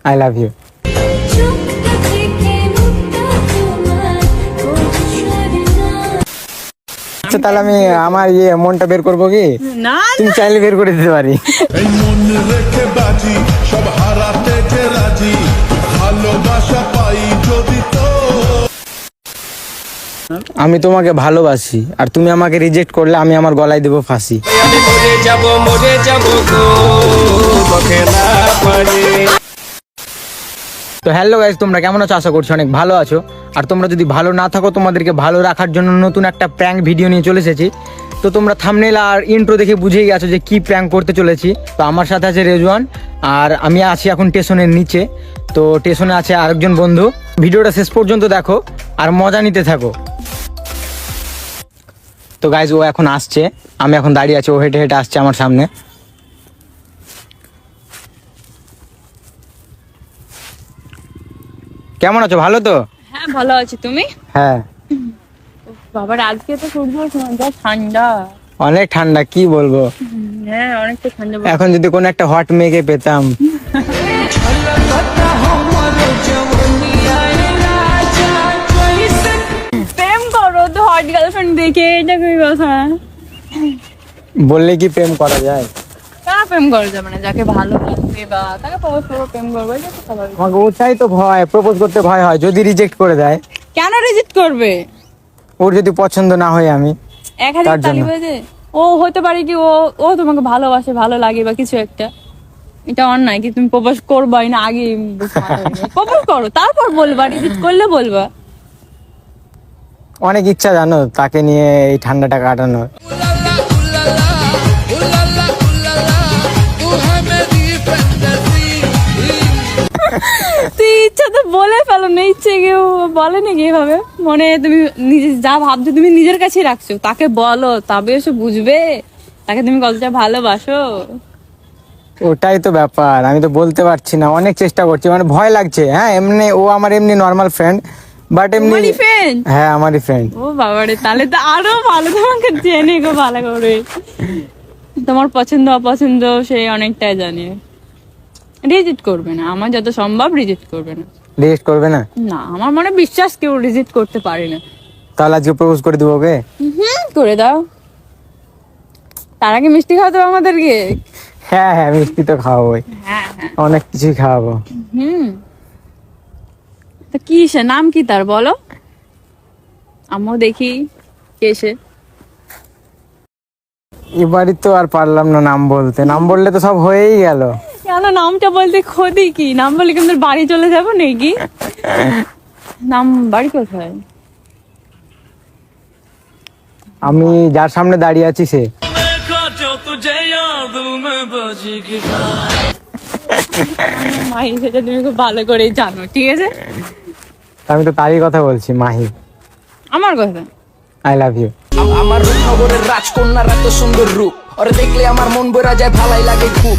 I love you. আচ্ছা তাহলে আমি আমার মনটা বের করবো কি? না তুমি চাইলে বের করে দিতে পারি। এই মন রেখে বাজি সব হারাতে যে রাজি, ভালোবাসা পাই যদি তো। আমি তোমাকে ভালোবাসি আর তুমি আমাকে রিজেক্ট করলে আমি আমার গলায় দেবো ফাঁসি। আমি মরে যাব গো তোকে না পারি। তো হ্যালো গাইস, তোমরা কেমন আছো? আশা করছি অনেক ভালো আছো। আর তোমরা যদি ভালো না থাকো, তোমাদেরকে ভালো রাখার জন্য নতুন একটা প্র্যাঙ্ক ভিডিও নিয়ে চলে এসেছি। তো তোমরা থাম্বনেল আর ইন্ট্রো দেখে বুঝেই গেছো যে কি প্র্যাঙ্ক করতে চলেছি। তো আমার সাথে আছে রেজওয়ান আর আমি আছি এখন স্টেশনের নিচে। তো স্টেশনে আছে আরেকজন বন্ধু। ভিডিওটা শেষ পর্যন্ত দেখো আর মজা নিতে থাকো। তো গাইজ ও এখন আসছে, আমি এখন দাঁড়িয়ে আছি, ও হেঁটে হেঁটে আসছে আমার সামনে। কেমন আছো? ভালো তো? হ্যাঁ ভালো আছি, তুমি? হ্যাঁ বাবার আজকে তো সূর্য যা ঠান্ডা। অনেক ঠান্ডা, কি বলবো। হ্যাঁ অনেকটা ঠান্ডা। এখন যদি কোনো একটা হট মেয়েকে পেতাম। প্রেম করো তো হট গার্লফ্রেন্ড দেখে, এটা কি কথা? বললে কি প্রেম করা যায়? কারা প্রেম করা যাবে না? যাকে ভালো লাগবে বা তাকে প্রপোজ করো, প্রেম করবো, এটা তো স্বাভাবিক। আমাকে ওটাই তো ভয়, প্রপোজ করতে ভয় হয় যদি রিজেক্ট করে দেয়। কেন রিজেক্ট করবে? ওর যদি পছন্দ না হয় আমি 1000 তার তালি জন্য। বাজে। ও হতে পারে কি ও তোমাকে ভালোবাসে, ভালো লাগে বা কিছু একটা। এটা অন্যায় কি তুমি প্রপোজ করবাই না? আগে প্রপোজ করো, তারপর বলবা, রিজেক্ট করলে বলবা। অনেক ইচ্ছা জানো তাকে নিয়ে এই ঠান্ডাটা কাটানোর। তুই ইচ্ছা তো বলে ফেলো না, ইচ্ছে কেউ বলে নাকি এভাবে? মনে তুমি নিজে যা ভাবছো তুমি নিজের কাছেই রাখছো, তাকে বলো তবে এসে বুঝবে তাকে তুমি কতটা ভালোবাসো। ওটাই তো ব্যাপার, আমি তো বলতে পারছি না, অনেক চেষ্টা করছি, মানে ভয় লাগছে। হ্যাঁ এমনি ও আমার এমনি নর্মাল ফ্রেন্ড, বাট এমনি তোমারই friend? হ্যাঁ আমারই ফ্রেন্ড। ও বাবারে, তাহলে তো আরো ভালো, তোমাকে জেনে গো ভালো করে। তোমার পছন্দ অপছন্দ সে অনেকটাই জানে। রিজেক্ট করবে না, আমার যত সম্ভব রিজেক্ট করবে না। রিজেক্ট করবে না? না, আমার মনে বিশ্বাস কেউ রিজেক্ট করতে পারে না। তাহলে আজকে প্রপোজ করে দিব ওকে। করে দাও। তার আগে মিষ্টি খাওয়াতে হবে আমাদেরকে। হ্যাঁ হ্যাঁ মিষ্টি তো খাওয়াবোই, হ্যাঁ হ্যাঁ। অনেক কিছুই খাওয়াবো। তো কি সে নাম কি তার বলো? আমিও দেখি কে সে। এবারই তো আর পারলাম না নাম বলতে, নাম বললে তো সব হয়েই গেল। কেন নামটা বলতে ক্ষতি কি? নাম বলে কি আমাদের বাড়ি চলে যাবো নাকি? নাম বাড়ি কোথায়? আমি যার সামনে দাঁড়িয়ে আছি সে। মাহি, সেটা তুমি খুব ভালো করেই জানো, ঠিক আছে? আমি তো তারই কথা বলছি, মাহি। আমার কথা। I love you. আমার রূপনগরের রাজকন্যার এত সুন্দর রূপ, ওরে দেখলে আমার মন বইরা যায়, ভালাই লাগে খুব।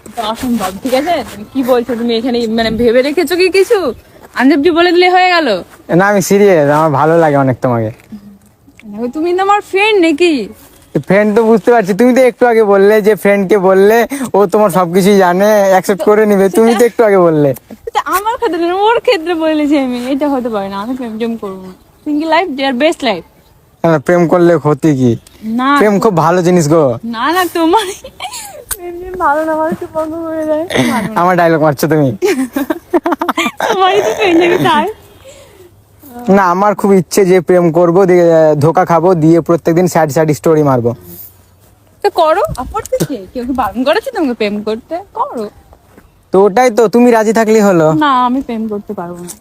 এটা অসম্ভব, ঠিক আছে? তুমি কি বলছো? তুমি এখানে মানে ভেবে রেখেছো কি কিছু? আঞ্জবজি বলে দিলে হয়ে গেল? না আমি সিরিয়াস, আমার ভালো লাগে অনেক তোমাকে। তুমি তো আমার ফ্রেন্ড নাকি? ফ্রেন্ড তো বুঝতে পারছি, তুমি তো একটু আগে বললে যে ফ্রেন্ডকে বললে ও তোমার সবকিছু জানে, অ্যাকসেপ্ট করে নিবে। তুমি তো একটু আগে বললে। এটা আমার ক্ষেত্রে না, ওর ক্ষেত্রে বলেছি আমি। এটা হতে পারে না, আমি প্রেম টেম করবো না। Single life their best life. না, প্রেম করলে ক্ষতি কি? না প্রেম খুব ভালো জিনিস গো। না না, তোমার প্রেম টেম ভালো না, মানুষকে পঙ্গু করে দেয়। ভালো না। আমার ডায়লগ মারছো তুমি। তোমারই তো প্রেম টেম তাই। না আমার খুব ইচ্ছে যে প্রেম করবো, দিয়ে ধোকা খাবো, দিয়ে প্রত্যেকদিন স্যাড স্যাড স্টোরি মারবো। তো করো, আপত্তি কি? কেউ কি বারণ করেছে তোমাকে প্রেম করতে? করো। তো ওটাই তো, তুমি রাজি থাকলেই হলো। না, আমি প্রেম করতে পারবো না।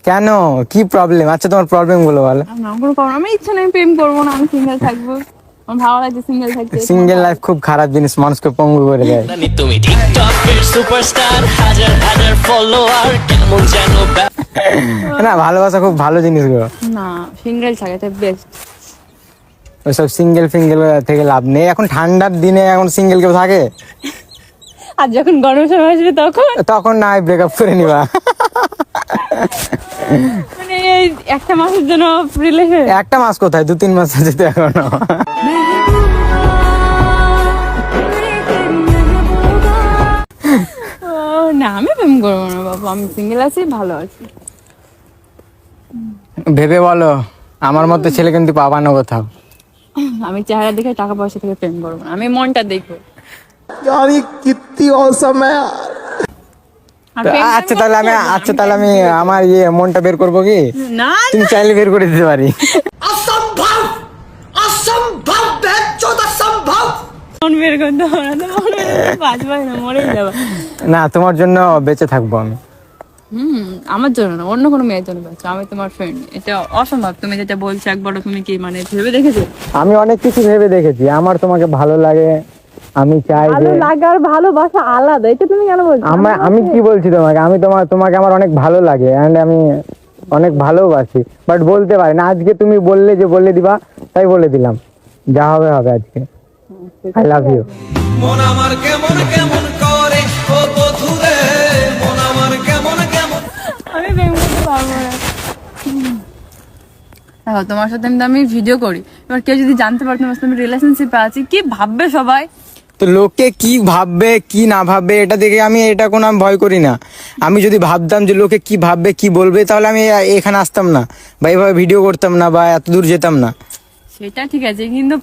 কেন, কি প্রবলেম? আচ্ছা তোমার প্রবলেম গুলো বলো। আমার কোনো প্রবলেম, আমি ইচ্ছা নেই, প্রেম করবো না, আমি সিঙ্গেল থাকবো। আমার ভালো লাগছে সিঙ্গেল থাকতে। সিঙ্গেল লাইফ খুব খারাপ জিনিস, মানুষকে পঙ্গু করে দেয়। তুমি টিকটকের সুপারস্টার, হাজার হাজার ফলোয়ার, কেমন যেন না ভালোবাসা খুব ভালো জিনিস গো। না, সিঙ্গেল থাকাটা বেস্ট। ওইসব সিঙ্গেল ফিঙ্গেল থেকে লাভ নেই, এখন ঠান্ডার দিনে এখন সিঙ্গেল কেউ থাকে? আর যখন গরম সময় আসবে তখন তখন না হয় ব্রেকআপ করে নিবা। মানে এই একটা মাসের জন্য রিলেশন। একটা মাস কোথায়, 2-3 মাস আছে তো এখনো। না আমি প্রেম করবো না বাবা, আমি সিঙ্গেল আছি, ভালো আছি। ভেবে বলো, আমার মতো ছেলে কিন্তু পাবা না কোথাও। আমি চেহারা দেখে টাকা পয়সা থেকে প্রেম করবো না, আমি মনটা দেখবো। আর প্রেম আচ্ছা তাহলে আমি আমার মনটা বের করবো কি? না তুমি চাইলে বের করে দিতে পারি। মন বের করতে হবে না, তো মন বের করতে বাঁচবে না, মরেই যাবে। না, তোমার জন্য বেঁচে থাকবো আমি। আমার জন্য না, অন্য কোনো মেয়ের জন্য বাঁচো, আমি তোমার ফ্রেন্ড, এটা অসম্ভব। তুমি যেটা বলছো একবারও তুমি কি মানে ভেবে দেখেছো? আমি অনেক কিছু ভেবে দেখেছি, আমার তোমাকে ভালো লাগে, আমি চাই যে ভালো লাগা আর ভালোবাসা আলাদা, এটা তুমি কেন বলছো? আমি কি বলছি তোমাকে, আমি তোমাকে আমার অনেক ভালো লাগে এন্ড আমি অনেক ভালোবাসি, বাট বলতে পারি না। আজকে তুমি বললে যে বলে দিবা, তাই বলে দিলাম, যা হবে হবে আজকে। I love you. মন আমার কেমন কেমন করে ও বধুরে, মন আমার কেমন কেমন। আমি প্রেম করতে পারবো না। দেখো তোমার সাথে আমি ভিডিও করি, এবার কেউ যদি জানতে পারে তোমার সাথে আমি রিলেশনশিপে আছি, কি ভাববে সবাই? তো লোকে কি ভাববে কি না ভাববে এটা দেখে আমি ভয় করি না। আমি যদি ভাবতাম যে লোকে কি ভাববে কি বলবে, তাহলে আমি এখানে আসতাম না বা এইভাবে ভিডিও করতাম না বা এত দূর যেতাম না। সেটা ঠিক আছে, কিন্তু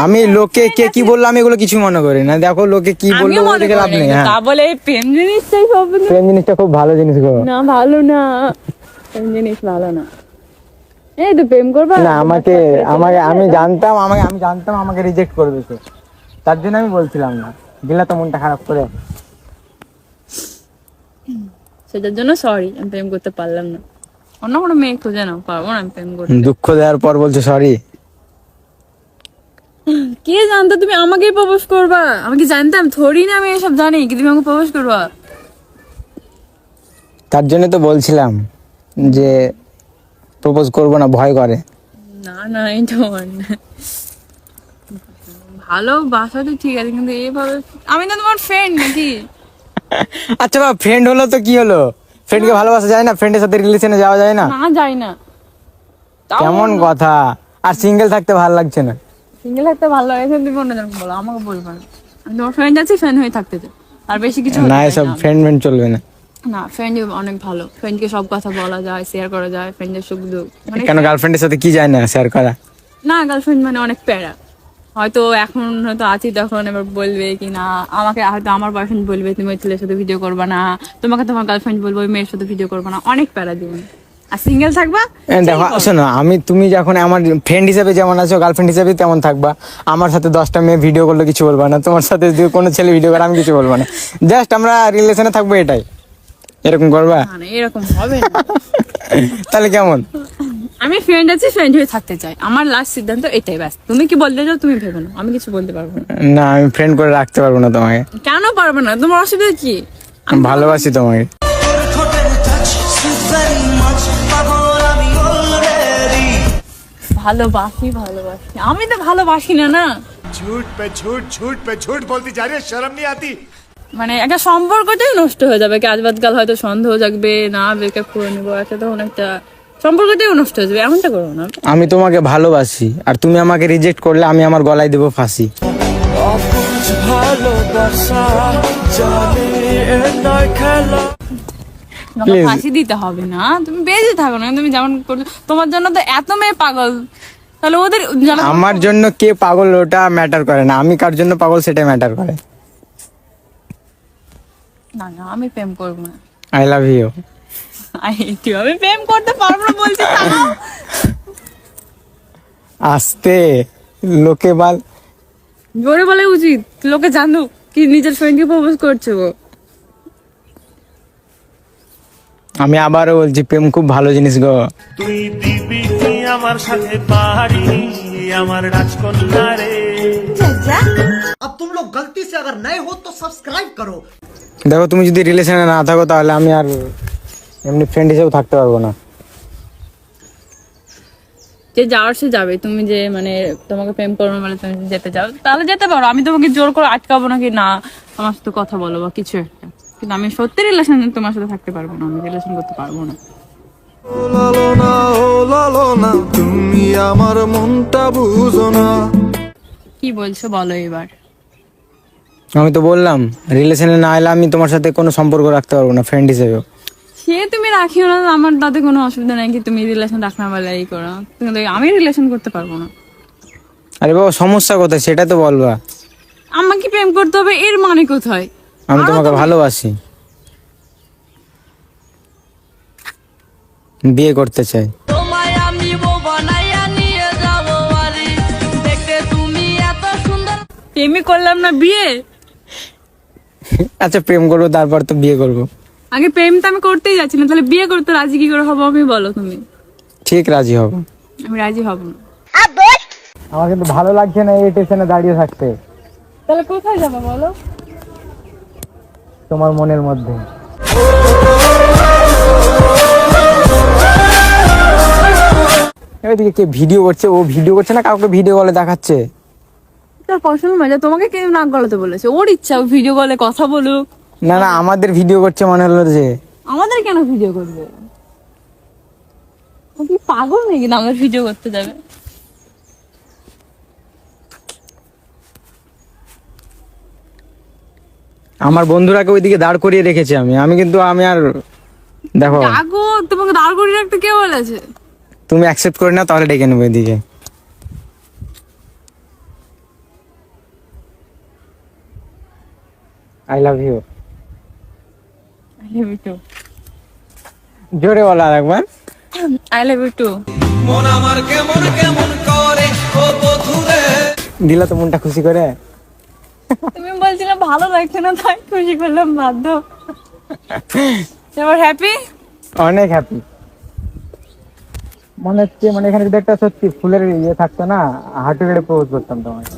আমি লোকে কে কি বললো আমি এগুলো কিছু মনে করি না। দেখো লোকে কি বললো ওগুলো দেখে লাভ নেই। হ্যাঁ, তা বলে এই প্রেম জিনিসটাই সব না। প্রেম জিনিসটা খুব ভালো জিনিস গো। না ভালো না, প্রেম জিনিস ভালো না। এই তো প্রেম করবা না, আমি জানতাম আমাকে রিজেক্ট করবে সে, তার জন্য আমি বলছিলাম না। দিলা তো মনটা খারাপ করে। সেটার জন্য সরি, আমি প্রেম করতে পারলাম না। অন্য কোনো মেয়ে খুঁজে নাও, পারবো না আমি প্রেম করতে। দুঃখ দেওয়ার পর বলছো সরি। কে জানতো তুমি আমাকেই প্রপোজ করবা? আমি কি জানতাম? থোড়ি না আমি এসব জানি কি তুমি আমাকে প্রপোজ করবা। তার জন্য তো বলছিলাম যে প্রপোজ করবো না, ভয় করে। না না, এটা অন্যায়। ভালোবাসা তো ঠিক আছে, কিন্তু এইভাবে আমি না তোমার ফ্রেন্ড নাকি? আচ্ছা বা ফ্রেন্ড হলো তো কি হলো, ফ্রেন্ডকে ভালোবাসা যায় না? ফ্রেন্ডের সাথে রিলেশনে যাওয়া যায় না? না যাই না। তাও কেমন কথা? আর সিঙ্গেল থাকতে ভালো লাগছে না? সিঙ্গেল থাকতে ভালো লাগে, তুমি অন্যজন বলো, আমাকে বলবো না। আমি তোমার ফ্রেন্ড আছি, ফ্রেন্ড হয়ে থাকতে চাই, আর বেশি কিছু হতে না, চাই এসব না। ফ্রেন্ড চলবে না। না, ফ্রেন্ড অনেক ভালো, ফ্রেন্ডকে সব কথা বলা যায়, শেয়ার করা যায়, ফ্রেন্ডের সুখ দুঃখ। মানে কেন গার্লফ্রেন্ডের সাথে কি যায় না শেয়ার করা? না, গার্লফ্রেন্ড মানে অনেক প্যারা। হয়তো এখন হয়তো আছি, তখন এবার বলবে কি না, আমাকে হয়তো আমার বয়ফ্রেন্ড বলবে তুমি ওই ছেলের সাথে ভিডিও করবা না, তোমাকে তোমার গার্লফ্রেন্ড বলবো ওই মেয়ের সাথে ভিডিও করবা না, অনেক প্যারা দিবেন। আর সিঙ্গেল থাকবা, দেখো শোনো, তুমি যখন আমার ফ্রেন্ড হিসেবে যেমন আছো, গার্লফ্রেন্ড হিসেবে তেমন থাকবা। আমার সাথে 10টা মেয়ে ভিডিও করলে কিছু বলবা না, তোমার সাথে যদি কোনো ছেলে ভিডিও করে আমি কিছু বলবো না। জাস্ট আমরা রিলেশনে থাকবো, এটাই। এরকম করবা? না, এরকম হবে না। তাহলে কেমন? আমি ফ্রেন্ড আছি, ফ্রেন্ড হয়ে থাকতে চাই, আমার লাস্ট সিদ্ধান্ত এটাই। ব্যাস, তুমি কি বলতে চাও তুমি ভেবে নাও, আমি কিছু বলতে পারবো না। না, আমি ফ্রেন্ড করে রাখতে পারবো না তোমাকে। কেন পারবে না? তোমার অসুবিধা কি? আমি ভালোবাসি তোমাকে। ভালোবাসি, আমি তো ভালোবাসি না। না, झूठ पे झूठ बोलती जा रही है, शर्म नहीं आती? মানে একটা সম্পর্কটাই নষ্ট হয়ে যাবে। আজ বাদকাল হয়তো সন্দেহ জাগবে, না ব্রেকআপ করে নেবো, একটা তখন একটা সম্পর্কটাই নষ্ট হয়ে যাবে। এমনটা করো না। আমি তোমাকে ভালোবাসি, আর তুমি আমাকে রিজেক্ট করলে আমি আমার গলায় দেবো ফাঁসি। তোমাকে Please. ফাঁসি দিতে হবে না, তুমি বেঁচে থাকো না, তুমি যেমন করছো। তোমার জন্য তো এত মেয়ে পাগল, তাহলে ওদের জানা। আমার জন্য কে পাগল ওটা ম্যাটার করে না, আমি কার জন্য পাগল সেটাই ম্যাটার করে। না না, আমি প্রেম করবো না। I love you. আমি প্রেম করতে পারবো না বলছি, তাও আস্তে, লোকে বল। জোরে বলে উচিত, লোকে জানুক কি নিজের ফ্রেন্ডকে প্রপোজ করছো। আমি আবারও বলছি, প্রেম খুব ভালো জিনিস গো। তুই দিবি কি আমার সাথে পাহাড়ি আমার রাজকন্যা রে। अब तुम लोग गलती से अगर नए हो तो सब्सक्राइब करो। দেখো, তুমি যদি রিলেশনে না থাকো তাহলে আমি আর এমনি ফ্রেন্ড হিসেবে থাকতে পারবো না। যে যাওয়ার সে যাবে, তুমি যে মানে তোমাকে প্রেম করবে বলে তুমি যেতে চাও, তাহলে যেতে পারো। আমি তোমাকে জোর করে আটকাবো নাকি না আমার সাথে কথা বলো বা কিছু একটা, কিন্তু আমি সত্যি রিলেশন তোমার সাথে থাকতে পারবো না, আমি রিলেশন করতে পারবো না। তুমি আমার মনটা বুঝো না। কি বলছো বলো এবার? আমি তো বললাম রিলেশনে না এলে আমি তোমার সাথে কোনো সম্পর্ক রাখতে পারবো না, ফ্রেন্ড হিসেবেও। সে তুমি রাখিও না, আমার তাতে কোনো অসুবিধা নাই কি তুমি রিলেশন রাখ না বলে এই করো, কিন্তু আমি রিলেশন করতে পারবো না। আরে বাবা সমস্যা কোথায় সেটা তো বলবা। আমাকে প্রেম করতে হবে এর মানে কোথায়? আমি তোমাকে ভালোবাসি, বিয়ে করতে চাই। তোমায় আমি বউ বানাইয়া নিয়ে যাব বাড়ি, দেখতে তুমি এত সুন্দর। প্রেমই করলাম না বিয়ে? আচ্ছা প্রেম করবো তারপর তো বিয়ে করবো। আগে প্রেম তো আমি করতেই যাচ্ছি না, তাহলে বিয়ে করতে রাজি কি করে হবো আমি বলো তুমি? ঠিক রাজি হব। আমি রাজি হব না। আমার কিন্তু ভালো লাগছে না এই স্টেশনে দাঁড়িয়ে থাকতে। তাহলে কোথায় যাবো বলো? তোমার মনের মধ্যে। এদিকে কে ভিডিও করছে? ও ভিডিও করছে না, কাউকে ভিডিও কলে দেখাচ্ছে। তার পছন্দ মজা, তোমাকে কেউ নাক গলাতে বলেছে? ওর ইচ্ছা ভিডিও কলে কথা বলুক। না না আমাদের ভিডিও করছে মনে হলো যে। আমাদের কেন ভিডিও করবে? ও কি পাগল নাকি না আমাদের ভিডিও করতে যাবে? আমার বন্ধুরাকে ওইদিকে দাঁড় করিয়ে রেখেছি আমি কিন্তু আমি আর দেখো আগো তোমাকে দাঁড় করিয়ে রাখতে কে বলেছে? তুমি অ্যাকসেপ্ট করে না তাহলে ডেকে নেবো এদিকে। I love you. I love you too. জোরে বলো আর একবার। I love you too. মন আমার কেমন কেমন করে ও বধুরে। দিলা তো মনটা খুশি করে। তুমি বলছিলে ভালো লাগছে না তাই খুশি করলাম বাধ্য। এবার হ্যাপি? অনেক হ্যাপি। মনে হচ্ছে মানে এখানে যদি একটা সত্যি ফুলের ইয়ে থাকতো না, হাঁটু গেড়ে প্রপোজ করতাম তোমাকে।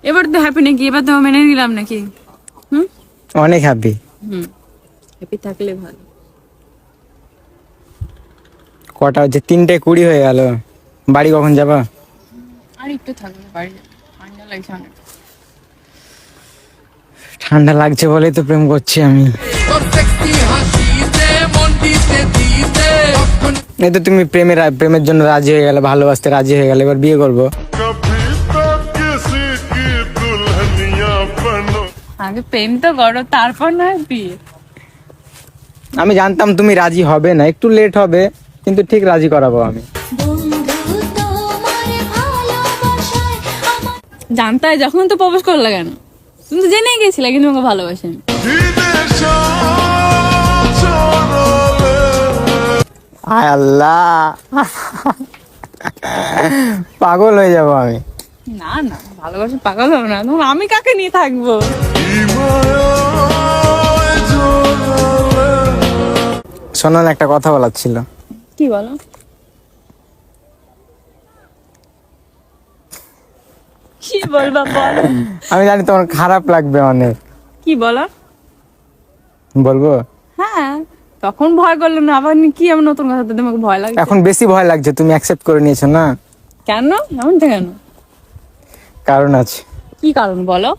এবার তো হ্যাপি নাকি? এবার তো মেনে নিলাম নাকি? অনেক হ্যাপি। হ্যাপি থাকলে ভালো। কটা হচ্ছে? 3:20 হয়ে গেল। বাড়ি কখন যাবা? আর একটু থাকবে বাড়ি, ঠান্ডা লাগছে অনেক। ঠান্ডা লাগছে বলেই তো প্রেম করছি আমি। এই তো তুমি প্রেমের জন্য রাজি হয়ে গেলে, ভালোবাসতে রাজি হয়ে গেলে, এবার বিয়ে করবো। कभी तो किसी की दुल्हनिया बनो। আগে প্রেম তো করো তারপর না বিয়ে। আমি জানতাম তুমি রাজি হবে না, একটু লেট হবে কিন্তু ঠিক রাজি করাবো আমি। জানতাই যখন তো প্রপোজ করলে কেন? তুমি তো জেনে গেছিলে কিন্তু তোমাকে ভালোবাসেন। আয় আল্লাহ, পাগল হয়ে যাবো আমি। না না ভালোবাসা পাগল হবে না, তখন আমি কাকে নিয়ে থাকবো? শোনো না, একটা কথা বলার ছিল। কি বলো? কি বলবা বলো। আমি জানি তোমার খারাপ লাগবে অনেক। কি বলো? বলবো? হ্যাঁ তখন ভয় করলো না, আবার কি এমন নতুন কথা তো তোমাকে ভয় লাগে? এখন বেশি ভয় লাগছে, তুমি অ্যাকসেপ্ট করে নিয়েছো না। কেন এমনটা কেন? কারণ আছে। কি কারণ বলো,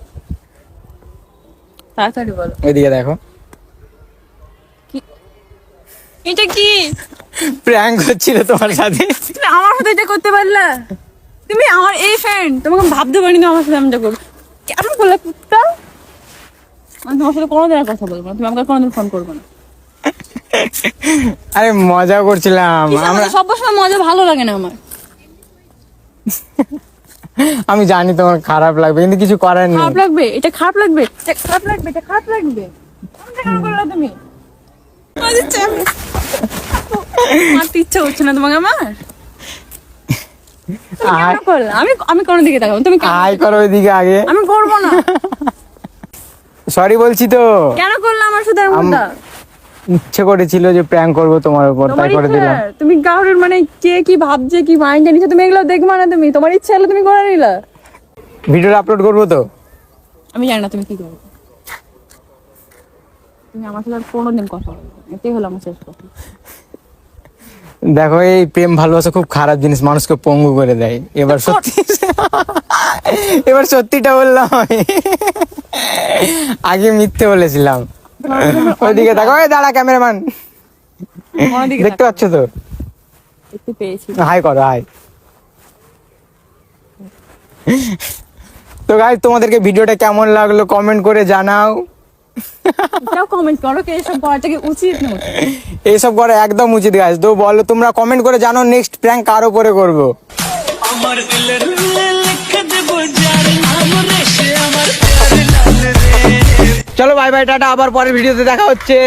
তাড়াতাড়ি বলো। এদিকে দেখো। এটা কি প্র্যাঙ্ক হচ্ছিল তোমার সাথে। তুমি আমার সাথে এটা করতে পারলে? তুমি আমার এই ফ্রেন্ড, তোমাকে ভাবতে পারিনি আমার সাথে এমনটা করবে। কেন বললে কুত্তা? আমি তোমার সাথে কোনোদিন আর কথা বলবো না, তুমি আমাকে কোনোদিন ফোন করবো না। আরে মজা করছিলাম আমরা। সব সময় মজা ভালো লাগে না আমার। আমি জানি তোমার খারাপ লাগবে কিন্তু কিছু করার নেই। খারাপ লাগবে, এটা খারাপ লাগবে, এটা খারাপ লাগবে, এটা খারাপ লাগবে। এমনটা কেন করলে তুমি? মারতে ইচ্ছা হচ্ছে না তোমাকে আমার? তুমি কেন করলে? আমি কোনো দিকে তাকাবো, তুমি কেন? আয় করো ওইদিকে আগে। আমি করবো না। সরি বলছি তো। কেন করলে আমার সাথে এমনটা? ইচ্ছে করেছিল যে প্র্যাঙ্ক করবো তোমার উপর, তোমার তাই করে ইচ্ছে? দিলাম। তুমি কারোর মানে কে কি ভাবছে, কি মাইন্ডে নিচ্ছে, তুমি এগুলো দেখবা না? তুমি তোমার ইচ্ছে হলো তুমি করে নিলা। ভিডিওটা আপলোড করবো তো? আমি জানি না তুমি কি করবে। তুমি আমার সাথে আর কোনোদিন কথা বলবে না, এটাই হলো আমার শেষ কথা। দেখো এই প্রেম ভালোবাসা খুব খারাপ জিনিস, মানুষকে পঙ্গু করে দেয়। এবার সত্যি, এবার সত্যিটা বললাম আমি। আগে মিথ্যে বলেছিলাম। ওইদিকে দেখো, ওই দাঁড়া ক্যামেরাম্যান, আমার দিকে দেখতে পাচ্ছ তো? একটু পেয়েছি। হাই করো, হাই। তো গাইস তোমাদেরকে ভিডিওটা কেমন লাগলো কমেন্ট করে জানাও। এটাও কমেন্ট করো, কি এসব করাটা কি উচিত না? এইসব করা একদম উচিত গাইস। তো বলো তোমরা কমেন্ট করে জানো নেক্সট প্র্যাঙ্ক কার উপরে করবো। আমার দিলের লিখে দেব যার নাম রে সে আমার প্যার লাল রে। চলো বাই বাই, টাটা, আবার পরের ভিডিওতে দেখা হচ্ছে।